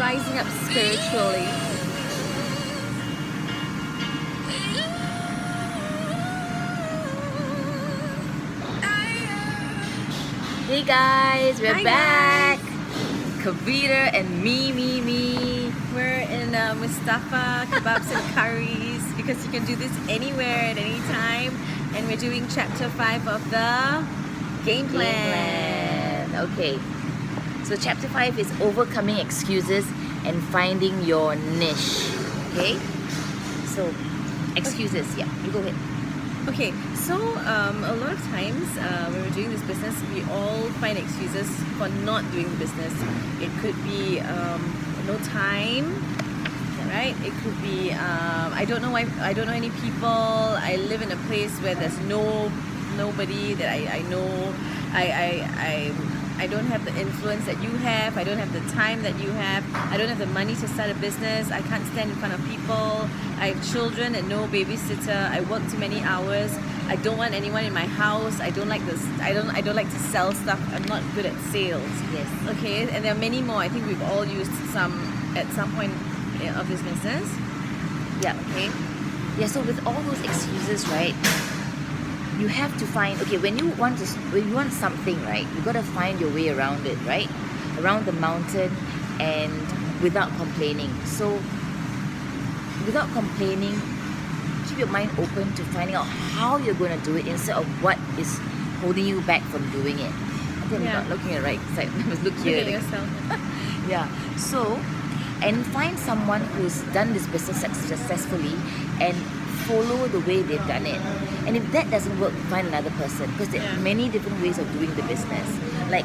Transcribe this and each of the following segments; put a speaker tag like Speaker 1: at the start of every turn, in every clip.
Speaker 1: rising up spiritually.
Speaker 2: Hey guys, we're
Speaker 1: Hi,
Speaker 2: back. Kavita and me.
Speaker 1: We're in Mustafa Kebabs and Curries because you can do this anywhere at any time. And we're doing chapter 5 of the game plan.
Speaker 2: Okay. So chapter 5 is overcoming excuses and finding your niche. Okay? So excuses, yeah, you go ahead.
Speaker 1: Okay, so a lot of times when we're doing this business, we all find excuses for not doing the business. It could be no time, right? It could be I don't know any people. I live in a place where there's nobody that I know. I don't have the influence that you have. I don't have the time that you have. I don't have the money to start a business. I can't stand in front of people. I have children and no babysitter. I work too many hours. I don't want anyone in my house. I don't like this. I don't like to sell stuff. I'm not good at sales.
Speaker 2: Yes.
Speaker 1: Okay, and there are many more. I think we've all used some at some point of this business.
Speaker 2: Yeah.
Speaker 1: Okay.
Speaker 2: Yeah, so with all those excuses, right? You have to find, okay, when you want something, right, you got to find your way around it, right? Around the mountain and without complaining. So without complaining, keep your mind open to finding out how you're going to do it instead of what is holding you back from doing it. I think I'm not looking at the right side. Look here.
Speaker 1: Look at yourself.
Speaker 2: Yeah. So, and find someone who's done this business successfully and follow the way they've done it. And if that doesn't work, find another person because there are many different ways of doing the business. Like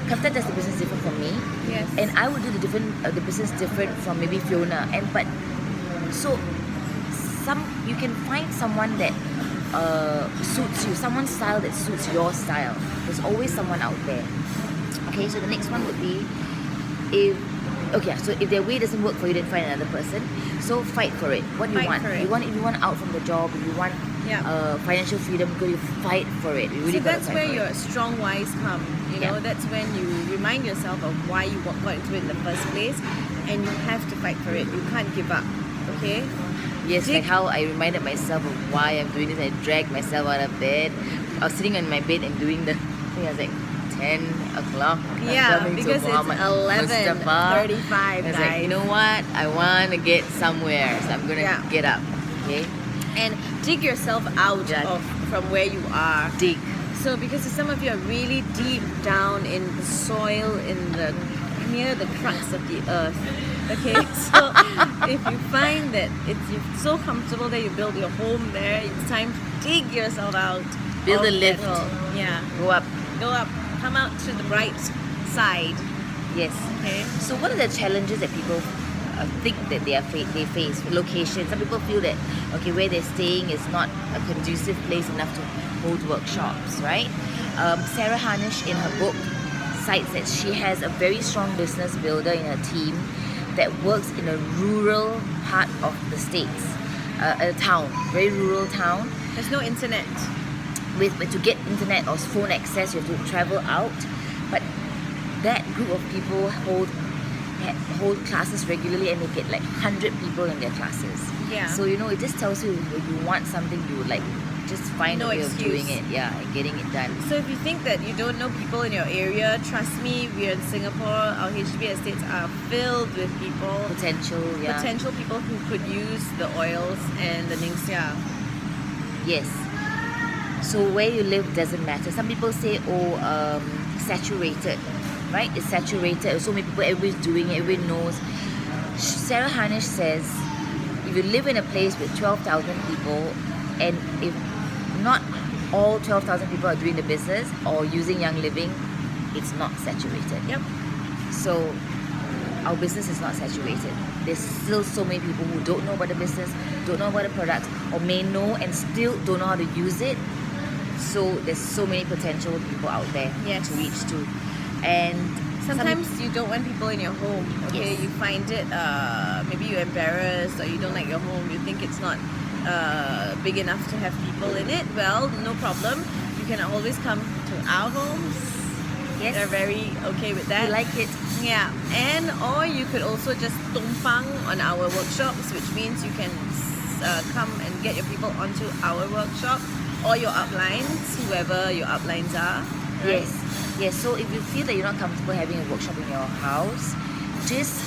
Speaker 2: Kavita does the business different from me,
Speaker 1: Yes.
Speaker 2: and I would do the business different from maybe Fiona. So you can find someone that suits you, someone's style that suits your style. There's always someone out there. Okay, so the next one would be so if their way doesn't work for you, then find another person. So fight for it. What do you want? If you want out from the job, if you want financial freedom, go you fight for it. You really
Speaker 1: So
Speaker 2: gotta
Speaker 1: that's
Speaker 2: fight
Speaker 1: where
Speaker 2: for
Speaker 1: your
Speaker 2: it.
Speaker 1: strong whys come. You know, that's when you remind yourself of why you got into it in the first place, and you have to fight for it. You can't give up. Okay.
Speaker 2: Yes, like how I reminded myself of why I'm doing this. I dragged myself out of bed. I was sitting on my bed and doing I think I was like 10 o'clock.
Speaker 1: Yeah,
Speaker 2: coming to
Speaker 1: because it's
Speaker 2: Muhammad
Speaker 1: 11:35,
Speaker 2: I was
Speaker 1: guys.
Speaker 2: like, you know what? I want to get somewhere, so I'm gonna get up. Okay,
Speaker 1: And dig yourself out from where you are.
Speaker 2: dig.
Speaker 1: So because some of you are really deep down in the soil, near the crux of the earth. Okay, so if you find that you're so comfortable that you build your home there, it's time to dig yourself out.
Speaker 2: Build a
Speaker 1: of
Speaker 2: lift.
Speaker 1: that hole. Yeah.
Speaker 2: Go up.
Speaker 1: Come out to the bright side.
Speaker 2: Yes.
Speaker 1: Okay.
Speaker 2: So what are the challenges that people think that they face? Location. Some people feel that where they're staying is not a conducive place enough to hold workshops, right? Sarah Harnisch in her book cites that she has a very strong business builder in her team that works in a rural part of the States, a town, very rural town.
Speaker 1: There's no internet.
Speaker 2: To get internet or phone access, you have to travel out. But that group of people hold classes regularly, and they get like 100 people in their classes.
Speaker 1: Yeah.
Speaker 2: So it just tells you when you want something, you would just find a way of doing it, and getting it done.
Speaker 1: So if you think that you don't know people in your area, trust me, we're in Singapore. Our HDB estates are filled with people. Potential people who could use the oils and the Ningxia.
Speaker 2: Yes. So where you live doesn't matter. Some people say, saturated, right? It's saturated. So many people, everybody's doing it, everybody knows. Sarah Harnisch says, if you live in a place with 12,000 people, and if not all 12,000 people are doing the business or using Young Living, it's not saturated.
Speaker 1: Yep.
Speaker 2: So our business is not saturated. There's still so many people who don't know about the business, don't know about the products, or may know and still don't know how to use it. So there's so many potential people out there to reach to. And
Speaker 1: sometimes you don't want people in your home. Okay,
Speaker 2: Yes.
Speaker 1: you find it maybe you're embarrassed or you don't like your home. You think it's not big enough to have people in it. Well, no problem. You can always come to our homes.
Speaker 2: Yes.
Speaker 1: They're very okay with that.
Speaker 2: We like it.
Speaker 1: Yeah, and or you could also just tumpang on our workshops, which means you can come and get your people onto our workshop or your uplines, whoever your uplines are. Right?
Speaker 2: Yes. So if you feel that you're not comfortable having a workshop in your house, just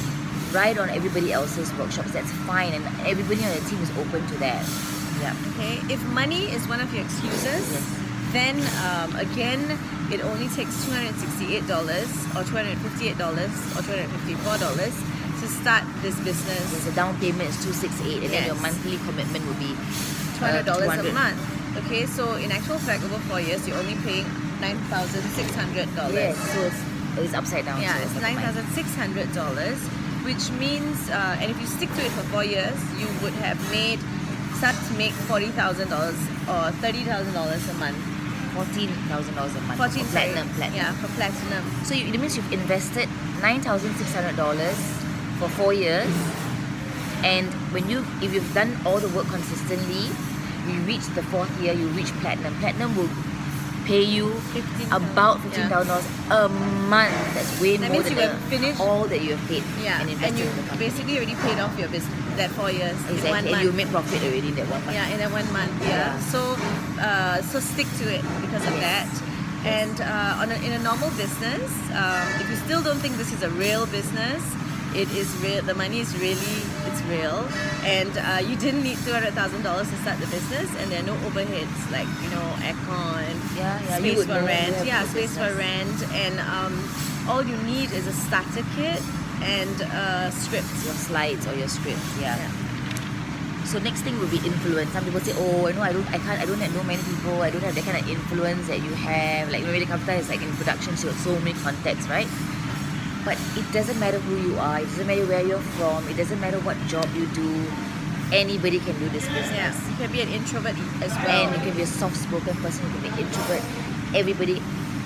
Speaker 2: ride on everybody else's workshops. That's fine, and everybody on the team is open to that. Yeah.
Speaker 1: Okay. If money is one of your excuses, then again, it only takes $268 or $258 or $254 to start this business.
Speaker 2: There's a down payment is 268, and then your monthly commitment will be
Speaker 1: $200 a
Speaker 2: 200.
Speaker 1: month. Okay, so in actual fact, over 4 years, you're only paying $9,600.
Speaker 2: Yes, so it's upside down.
Speaker 1: Yeah,
Speaker 2: so
Speaker 1: it's
Speaker 2: never mind.
Speaker 1: $9,600, which means, and if you stick to it for 4 years, you would have start to make $40,000 or $30,000 a month.
Speaker 2: $14,000 a month.
Speaker 1: 14
Speaker 2: for platinum.
Speaker 1: Yeah, for platinum.
Speaker 2: So it means you've invested $9,600 for 4 years, and if you've done all the work consistently, you reach the 4th year, you reach platinum. Platinum will pay you about $15,000 a month. That's way
Speaker 1: That
Speaker 2: more
Speaker 1: means
Speaker 2: than
Speaker 1: you have finished.
Speaker 2: all that you have paid
Speaker 1: Yeah,
Speaker 2: and
Speaker 1: and
Speaker 2: invested
Speaker 1: you
Speaker 2: in the company.
Speaker 1: basically already paid off your business that 4 years in 1
Speaker 2: Exactly, and
Speaker 1: month.
Speaker 2: you make profit already in that 1 month.
Speaker 1: Yeah, in that 1 month. Yeah. So stick to it because of that. And in a normal business, if you still don't think this is a real business, it is real. The money is it's real, and you didn't need $200,000 to start the business, and there are no overheads like aircon,
Speaker 2: Yeah, you
Speaker 1: space
Speaker 2: would
Speaker 1: for
Speaker 2: know
Speaker 1: rent,
Speaker 2: you have
Speaker 1: space for
Speaker 2: business.
Speaker 1: rent, and all you need is a starter kit and scripts.
Speaker 2: Your slides or your scripts. Yeah. So next thing will be influence. Some people say, oh, I don't know many people. I don't have that kind of influence that you have. Like maybe the Kavita is like in production, she got so many contacts, right? But it doesn't matter who you are. It doesn't matter where you're from. It doesn't matter what job you do. Anybody can do this business.
Speaker 1: Yeah, you can be an introvert as well.
Speaker 2: And you can be a soft-spoken person. You can be an introvert. Everybody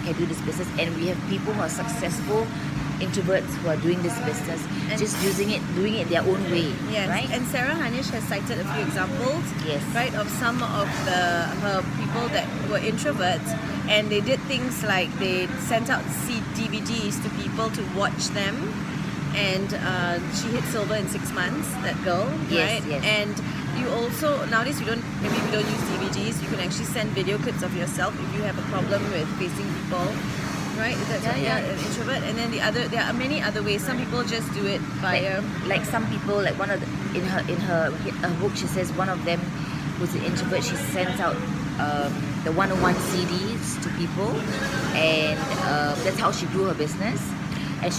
Speaker 2: can do this business. And we have people who are successful introverts who are doing this business,
Speaker 1: And
Speaker 2: just doing it their own way.
Speaker 1: Yes,
Speaker 2: Right?
Speaker 1: and Sarah Harnisch has cited a few examples,
Speaker 2: Yes.
Speaker 1: right, of some of her people that were introverts, and they did things like they sent out DVDs to people to watch them, and she hit silver in 6 months. That girl,
Speaker 2: Yes,
Speaker 1: right?
Speaker 2: yes.
Speaker 1: And you also nowadays we don't use DVDs. You can actually send video clips of yourself if you have a problem with facing people. Right? That's an introvert. And then there are many other ways. Some people just do it via
Speaker 2: like some people, like one of the, in her book, she says one of them who's an introvert, she sends out the 101 CDs to people, and that's how she grew her business.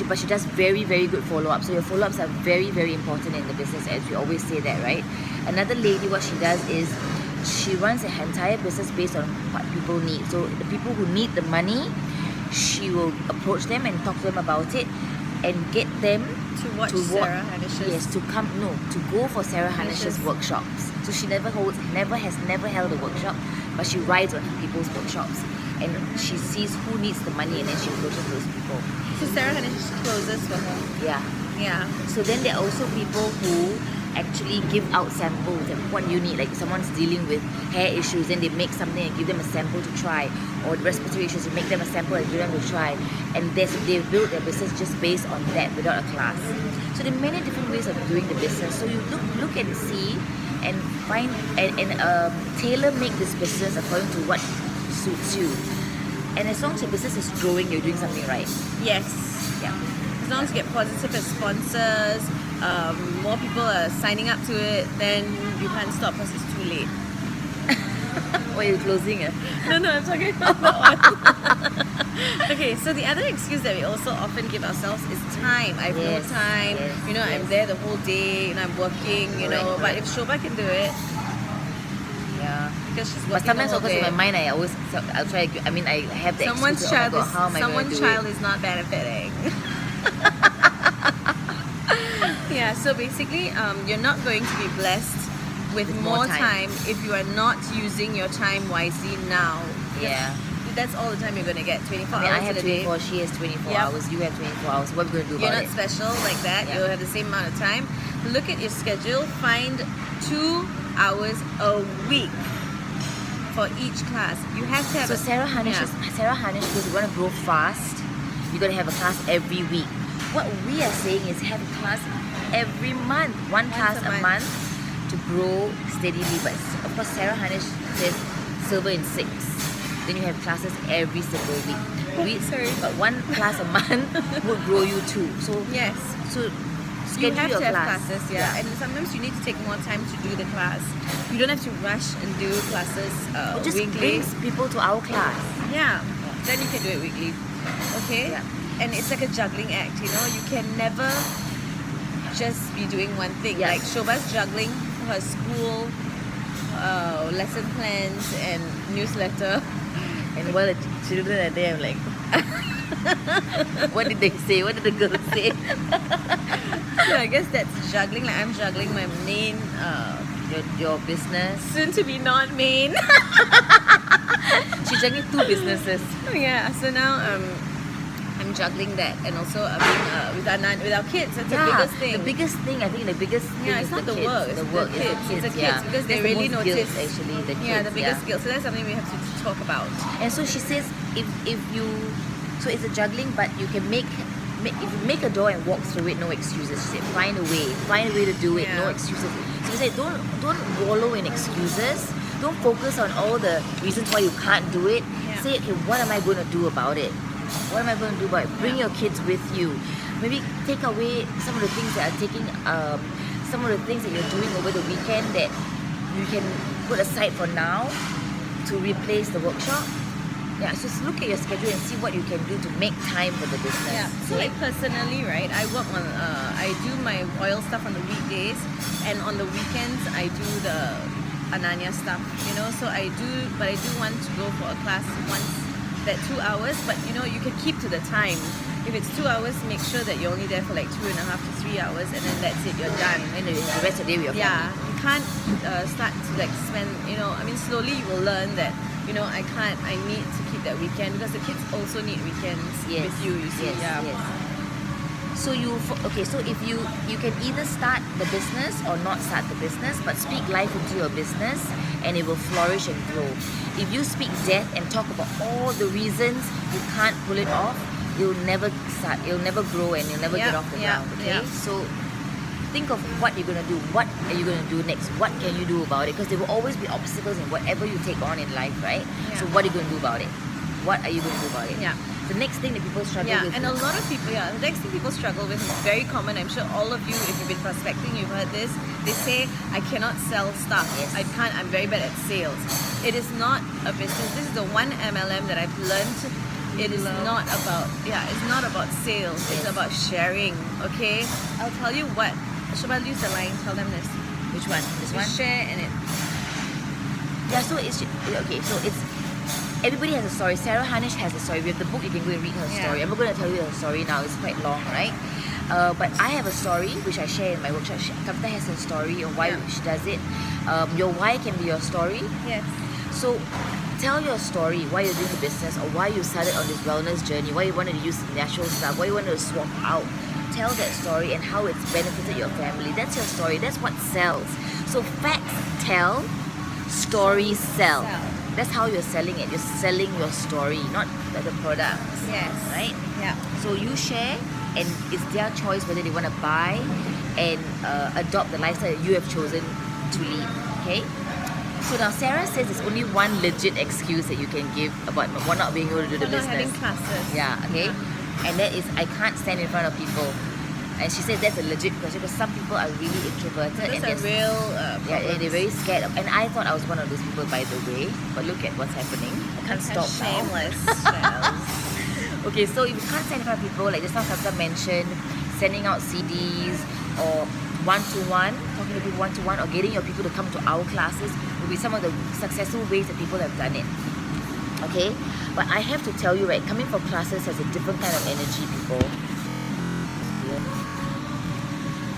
Speaker 2: But she does very, very good follow-up. So your follow-ups are very, very important in the business, as we always say that, right? Another lady, what she does is she runs an entire business based on what people need. So the people who need the money, she will approach them and talk to them about it and get them
Speaker 1: to watch Sarah Harnisch's.
Speaker 2: Yes, to go for Sarah Harnisch's workshops. So she never has held a workshop, but she rides on people's workshops and she sees who needs the money and then she approaches those people.
Speaker 1: So Sarah Harnisch closes for her. Yeah.
Speaker 2: So then there are also people who actually give out samples and what you need, like someone's dealing with hair issues and they make something and give them a sample to try, or respiratory issues, you make them a sample and give them to try, and they build their business just based on that without a class. So there are many different ways of doing the business. So you look and see and find and tailor make this business according to what suits you. And as long as your business is growing, you're doing something right.
Speaker 1: Yes.
Speaker 2: Yeah.
Speaker 1: As long as you get positive as sponsors, more people are signing up to it, then you can't stop because it's too late.
Speaker 2: Or you're closing it.
Speaker 1: No, I'm talking about that one. Okay, so the other excuse that we also often give ourselves is time. I have no time. I'm there the whole day. I'm working. But if Shobha can do it, because she's working
Speaker 2: But sometimes,
Speaker 1: the whole
Speaker 2: of course, in
Speaker 1: day.
Speaker 2: my mind, I'll try. I mean, I have the
Speaker 1: Someone's
Speaker 2: excuse.
Speaker 1: child
Speaker 2: How am I going to do
Speaker 1: child
Speaker 2: it?
Speaker 1: is not benefiting. Yeah, so basically, you're not going to be blessed with more time if you are not using your time wisely now.
Speaker 2: Yeah.
Speaker 1: That's all the time you're going to get, 24
Speaker 2: I mean,
Speaker 1: hours
Speaker 2: I have
Speaker 1: in a day.
Speaker 2: 24, she has 24
Speaker 1: Yep.
Speaker 2: hours, you have 24 hours. What are we going to do
Speaker 1: You're
Speaker 2: about
Speaker 1: not
Speaker 2: it?
Speaker 1: special like that.
Speaker 2: Yeah.
Speaker 1: You'll have the same amount of time. Look at your schedule. Find 2 hours a week for each class. You have to have
Speaker 2: So Sarah Harnisch, because we want to grow fast, you're going to have a class every week. What we are saying is have a class every month. One class a month to grow steadily. But of course, Sarah Harnisch says silver in 6. Then you have classes every single week. But one class a month would grow you too. So
Speaker 1: Yes.
Speaker 2: so
Speaker 1: You
Speaker 2: schedule
Speaker 1: have
Speaker 2: your
Speaker 1: to have
Speaker 2: class.
Speaker 1: classes, yeah. And sometimes you need to take more time to do the class. You don't have to rush and do classes
Speaker 2: Or just
Speaker 1: weekly.
Speaker 2: brings people to our class.
Speaker 1: Yeah, then you can do it weekly. Okay?
Speaker 2: Yeah.
Speaker 1: And it's like a juggling act, you know? You can never just be doing one thing.
Speaker 2: Yeah.
Speaker 1: Like Shobha's juggling her school, lesson plans and newsletter.
Speaker 2: And while the children are there, I'm like, what did they say? What did the girls say?
Speaker 1: So I guess that's juggling. Like I'm juggling my main,
Speaker 2: Your business.
Speaker 1: soon to be not main.
Speaker 2: She's juggling 2 businesses.
Speaker 1: Yeah, so now I'm juggling that, and also with our kids. That's the biggest thing.
Speaker 2: The biggest thing, I think the biggest thing
Speaker 1: Yeah,
Speaker 2: is
Speaker 1: it's not the
Speaker 2: kids.
Speaker 1: work, it's
Speaker 2: The
Speaker 1: the
Speaker 2: work is
Speaker 1: kids.
Speaker 2: the
Speaker 1: It's the
Speaker 2: kids,
Speaker 1: kids,
Speaker 2: yeah.
Speaker 1: because they
Speaker 2: That's the
Speaker 1: really
Speaker 2: most guilt,
Speaker 1: notice.
Speaker 2: actually, the kids.
Speaker 1: Yeah, the biggest skill. So that's something we have to talk about.
Speaker 2: And so she says, if you, so it's a juggling, but you can make if you make a door and walk through it, no excuses. She said, find a way to do it, no
Speaker 1: Yeah.
Speaker 2: excuses. So she said, don't wallow in excuses. Don't focus on all the reasons why you can't do it.
Speaker 1: Yeah.
Speaker 2: Say, okay, what am I going to do about it? What am I going to do about it? Bring your kids with you. Maybe take away some of the things that are taking, some of the things that you're doing over the weekend that you can put aside for now to replace the workshop. Yeah, so just look at your schedule and see what you can do to make time for the business.
Speaker 1: Yeah. So
Speaker 2: okay?
Speaker 1: like personally, right? I work on. I do my oil stuff on the weekdays, and on the weekends I do the Ananya stuff. You know, so I do want to go for a class once that 2 hours. But you know, you can keep to the time. If it's 2 hours, make sure that you're only there for like 2.5 to 3 hours, and then that's it. You're done.
Speaker 2: And the rest of the day with your
Speaker 1: Yeah,
Speaker 2: family.
Speaker 1: you can't start to like spend, you know, I mean, slowly you will learn that, you know, I need to keep that weekend, because the kids also need weekends
Speaker 2: Yes.
Speaker 1: with you see.
Speaker 2: Yes,
Speaker 1: Yeah.
Speaker 2: yes. So so if you can either start the business or not start the business, but speak life into your business and it will flourish and grow. If you speak death and talk about all the reasons you can't pull it off, you'll never start, you'll never grow, and you'll never get off the ground. Okay, so think of what you're gonna do. What are you gonna do next? What can you do about it? Because there will always be obstacles in whatever you take on in life, right?
Speaker 1: Yeah.
Speaker 2: So what are you gonna do about it? What are you gonna do about it?
Speaker 1: Yeah.
Speaker 2: The next thing that people struggle
Speaker 1: Yeah,
Speaker 2: with.
Speaker 1: and a lot of people, the next thing people struggle with is very common. I'm sure all of you, if you've been prospecting, you've heard this. They say, I cannot sell stuff.
Speaker 2: Yes.
Speaker 1: I can't, I'm very bad at sales. It is not a business. This is the one MLM that I've learned. It is not about, it's not about sales. It's
Speaker 2: Yes.
Speaker 1: about sharing, okay? I'll tell you what. Shobha, use the line, tell them this.
Speaker 2: Which one? This
Speaker 1: You
Speaker 2: one?
Speaker 1: share and it.
Speaker 2: Yeah, so it's okay. So it's everybody has a story. Sarah Harnisch has a story. We have the book. You can go and read her
Speaker 1: Yeah.
Speaker 2: story. I'm not going to tell you her story now. It's quite long, right? But I have a story which I share in my workshop. Kavita has a story on why
Speaker 1: Yeah.
Speaker 2: she does it. Your why can be your story.
Speaker 1: Yes.
Speaker 2: So tell your story, why you're doing the business, or why you started on this wellness journey, why you wanted to use natural stuff, why you wanted to swap out. Tell that story and how it's benefited your family. That's your story. That's what sells. So facts tell, stories sell. That's how you're selling it. You're selling your story, not the products.
Speaker 1: Yes.
Speaker 2: Right?
Speaker 1: Yeah.
Speaker 2: So you share, and it's their choice whether they want to buy and adopt the lifestyle that you have chosen to lead. Okay? So now Sarah says there's only one legit excuse that you can give about not being able to do the
Speaker 1: For not
Speaker 2: business.
Speaker 1: having classes.
Speaker 2: Yeah, okay? And that is, I can't stand in front of people. And she said that's a legit question because some people are really introverted.
Speaker 1: Those
Speaker 2: and
Speaker 1: are
Speaker 2: they're-
Speaker 1: real
Speaker 2: yeah, and they're very scared. And I thought I was one of those people, by the way. But look at what's happening. I can't stop now.
Speaker 1: Shameless. Shells.
Speaker 2: Okay, so if you can't stand in front of people, like just now Kavita mentioned, sending out CDs or one-to-one, talking to people one-to-one, or getting your people to come to our classes will be some of the successful ways that people have done it. Okay? But I have to tell you, right, coming from classes has a different kind of energy, people.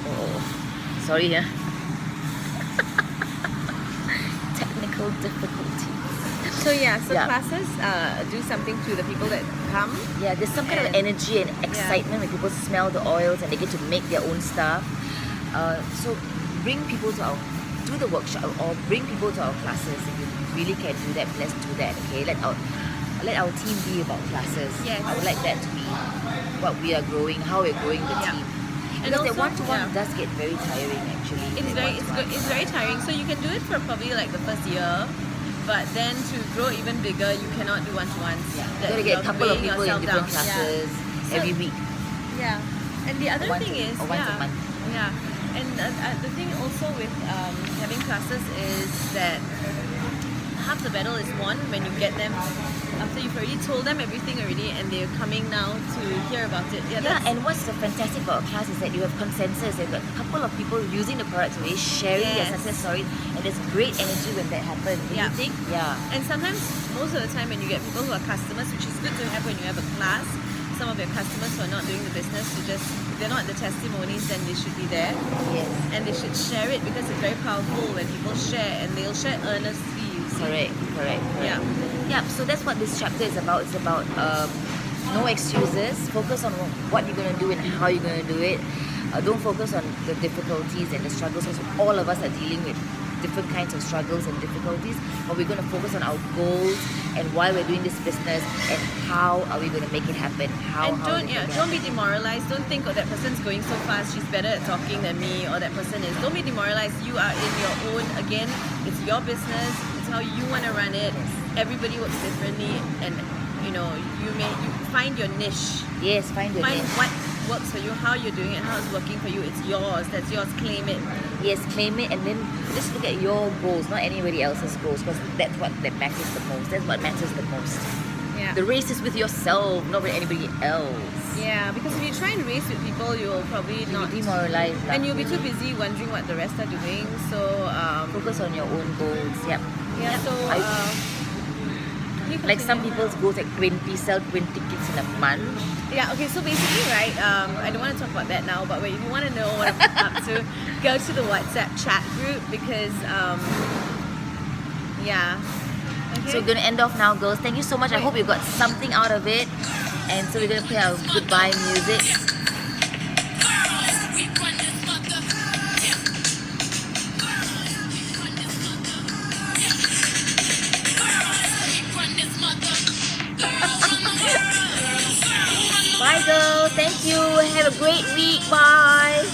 Speaker 2: Oh, sorry, yeah. Technical difficulties.
Speaker 1: So yeah,
Speaker 2: Yeah.
Speaker 1: classes do something to the people that come.
Speaker 2: Yeah, there's some kind of
Speaker 1: And-
Speaker 2: energy and excitement when people smell the oils and they get to make their own stuff. So bring people to do the workshop or bring people to our classes. If you really can do that, let's do that. Okay, let our team be about classes.
Speaker 1: Yes.
Speaker 2: I would like that to be what we are growing, how we're growing the
Speaker 1: Yeah.
Speaker 2: team.
Speaker 1: And
Speaker 2: Because that
Speaker 1: also,
Speaker 2: one-to-one
Speaker 1: yeah.
Speaker 2: does get very tiring actually.
Speaker 1: It's
Speaker 2: that
Speaker 1: very it's
Speaker 2: one-to-one.
Speaker 1: good. It's very tiring. So you can do it for probably like the first year, but then to grow even bigger, you cannot do one-to-ones.
Speaker 2: Yeah. You
Speaker 1: That
Speaker 2: gotta get a
Speaker 1: you're
Speaker 2: couple of
Speaker 1: weighing
Speaker 2: people in
Speaker 1: yourself
Speaker 2: different
Speaker 1: down.
Speaker 2: classes
Speaker 1: So-
Speaker 2: every week.
Speaker 1: Yeah, and the other
Speaker 2: Once
Speaker 1: thing
Speaker 2: a-
Speaker 1: is,
Speaker 2: or once a month.
Speaker 1: yeah, and the thing also with having classes is that half the battle is won when you get them after you've already told them everything already, and they're coming now to hear about it.
Speaker 2: Yeah,
Speaker 1: that's-
Speaker 2: and what's so fantastic about a class is that you have consensus. You've got a couple of people using the products already, sharing their
Speaker 1: Yes.
Speaker 2: success story, and there's great energy when that happens. Do
Speaker 1: Yeah.
Speaker 2: you think? Yeah.
Speaker 1: And sometimes, most of the time, when you get people who are customers, which is good to have when you have a class, some of your customers who are not doing the business, if they're not the testimonies, then they should be there.
Speaker 2: Yes.
Speaker 1: And they should share it because it's very powerful when people share, and they'll share earnestly. You see.
Speaker 2: Correct.
Speaker 1: Yeah.
Speaker 2: Yeah, so that's what this chapter is about. It's about no excuses. Focus on what you're going to do and how you're going to do it. Don't focus on the difficulties and the struggles, because all of us are dealing with different kinds of struggles and difficulties. But we're going to focus on our goals and why we're doing this business and how are we going to make it happen. How
Speaker 1: And
Speaker 2: are we gonna make it
Speaker 1: don't be
Speaker 2: happen.
Speaker 1: demoralized. Don't think, oh, that person's going so fast, she's better at talking than me, or that person is. Don't be demoralized. You are in your own, again, it's your business, it's how you want to run it. Everybody works differently, and you find your niche.
Speaker 2: Yes, find your
Speaker 1: Find
Speaker 2: niche.
Speaker 1: what works for you, how you're doing it, how it's working for you. It's yours. That's yours. Claim it.
Speaker 2: Yes, claim it, and then just look at your goals, not anybody else's goals, because that's what that matters the most. That's what matters the most.
Speaker 1: Yeah.
Speaker 2: The race is with yourself, not with anybody else.
Speaker 1: Yeah, because if you try and race with people, you'll probably
Speaker 2: You'll
Speaker 1: not.
Speaker 2: be demoralized. lah.
Speaker 1: And you'll be too busy wondering what the rest are doing. So,
Speaker 2: Focus on your own goals. Yep.
Speaker 1: yeah, so, you
Speaker 2: Like some
Speaker 1: continue.
Speaker 2: people's goals like 20, sell 20 kits in a month.
Speaker 1: Yeah, okay, so basically, right, I don't want to talk about that now, but if you want to know what I'm up to, go to the WhatsApp chat group because, yeah. Okay.
Speaker 2: So we're going to end off now, girls. Thank you so much. I hope you got something out of it. And so we're going to play our goodbye music. Bye, girls. Thank you. Have a great week. Bye.